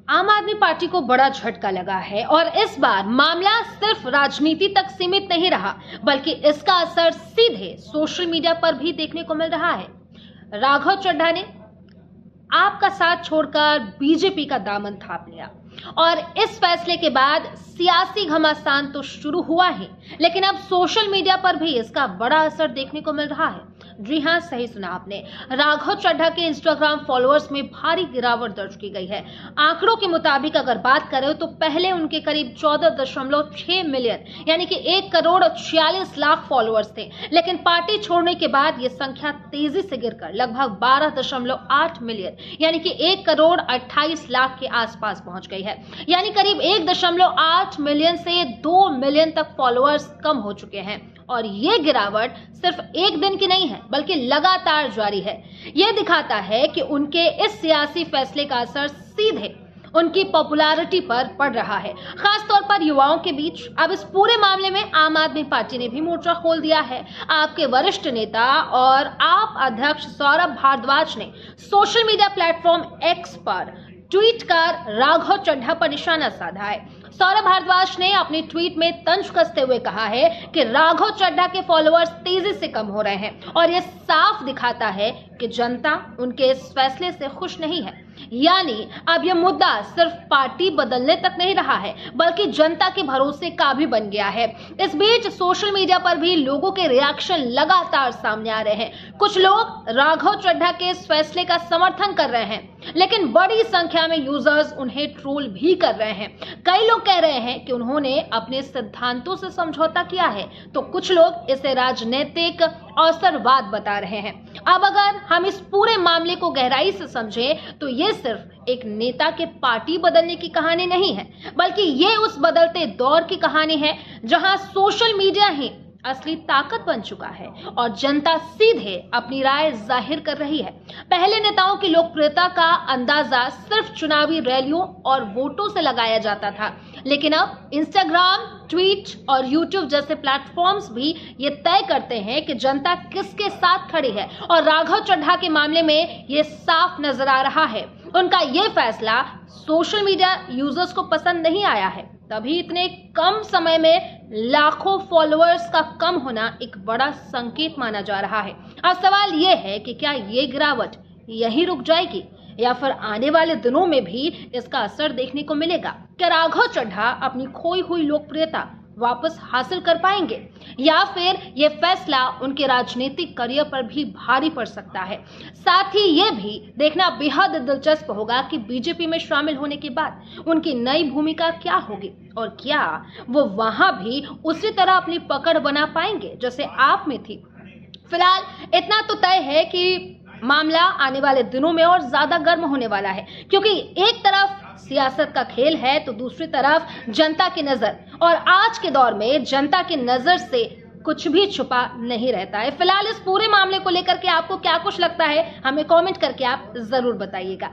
आम आदमी पार्टी को बड़ा झटका लगा है और इस बार मामला सिर्फ राजनीति तक सीमित नहीं रहा, बल्कि इसका असर सीधे सोशल मीडिया पर भी देखने को मिल रहा है। राघव चड्ढा ने आपका साथ छोड़कर बीजेपी का दामन थाप लिया और इस फैसले के बाद सियासी घमासान तो शुरू हुआ ही, लेकिन अब सोशल मीडिया पर भी इसका बड़ा असर देखने को मिल रहा है। जी हां, सही सुना आपने। राघव चड्ढा के इंस्टाग्राम फॉलोअर्स में भारी गिरावट दर्ज की गई है। आंकड़ों के मुताबिक अगर बात करें तो पहले उनके करीब 14.6 मिलियन यानी कि 1,46,00,000 फॉलोअर्स थे, लेकिन पार्टी छोड़ने के बाद ये संख्या तेजी से गिरकर लगभग 12.8 मिलियन यानी कि 1,28,00,000 के आसपास पहुंच गई है। यानी करीब 1.8 मिलियन से 2 मिलियन तक फॉलोअर्स कम हो चुके हैं और ये गिरावट सिर्फ एक दिन की नहीं है, बल्कि लगातार जारी है। ये दिखाता है कि उनके इस सियासी फैसले का असर सीधे उनकी पॉपुलैरिटी पर पड़ रहा है, खासतौर पर युवाओं के बीच। अब इस पूरे मामले में आम आदमी पार्टी ने भी मोर्चा खोल दिया है। आपके वरिष्ठ नेता और आप अध्यक्ष सौरभ भारद्वाज ने सोशल मीडिया प्लेटफॉर्म एक्स पर ट्वीट कर राघव चड्ढा पर निशाना साधा है। सौरभ भारद्वाज ने अपनी ट्वीट में तंज कसते हुए कहा है कि राघव चड्ढा के फॉलोअर्स तेजी से कम हो रहे हैं और यह साफ दिखाता है कि जनता उनके इस फैसले से खुश नहीं है। यानी अब यह मुद्दा सिर्फ पार्टी बदलने तक नहीं रहा है, बल्कि जनता के भरोसे का भी बन गया है। इस बीच सोशल मीडिया पर भी लोगों के रिएक्शन लगातार सामने आ रहे हैं। कुछ लोग राघव चड्ढा के इस फैसले का समर्थन कर रहे हैं, लेकिन बड़ी संख्या में यूजर्स उन्हें ट्रोल भी कर रहे हैं। कई लोग कह रहे हैं कि उन्होंने अपने सिद्धांतों से समझौता किया है, तो कुछ लोग इसे राजनीतिक अवसरवाद बता रहे हैं। अब अगर हम इस पूरे मामले को गहराई से समझें तो ये सिर्फ एक नेता के पार्टी बदलने की कहानी नहीं है, बल्कि ये उस बदलते दौर की कहानी है जहां सोशल मीडिया ही असली ताकत बन चुका है और जनता सीधे अपनी राय जाहिर कर रही है। पहले नेताओं की लोकप्रियता का अंदाजा सिर्फ चुनावी रैलियों और वोटों से लगाया जाता था, लेकिन अब इंस्टाग्राम, ट्वीट और यूट्यूब जैसे प्लेटफॉर्म्स भी ये तय करते हैं कि जनता किसके साथ खड़ी है। और राघव चड्ढा के मामले में ये साफ नजर आ रहा है। उनका ये फैसला सोशल मीडिया यूजर्स को पसंद नहीं आया है, तभी इतने कम समय में लाखों फॉलोअर्स का कम होना एक बड़ा संकेत माना जा रहा है। अब सवाल ये है कि क्या ये गिरावट यहीं रुक जाएगी या फिर आने वाले दिनों में भी इसका असर देखने को मिलेगा? क्या राघव चड्ढा अपनी खोई हुई लोकप्रियता वापस हासिल कर पाएंगे या फिर ये फैसला उनके राजनीतिक करियर पर भी भारी पड़ सकता है? साथ ही ये भी देखना बेहद दिलचस्प होगा कि बीजेपी में शामिल होने के बाद उनकी नई भूमिका क्या होगी और क्या वो वहां भी उसी तरह अपनी पकड़ बना पाएंगे जैसे आप में थी। फिलहाल इतना तो तय है कि मामला आने वाले दिनों में और ज्यादा गर्म होने वाला है, क्योंकि एक तरफ सियासत का खेल है तो दूसरी तरफ जनता की नजर, और आज के दौर में जनता की नजर से कुछ भी छुपा नहीं रहता है। फिलहाल इस पूरे मामले को लेकर के आपको क्या कुछ लगता है, हमें कमेंट करके आप जरूर बताइएगा।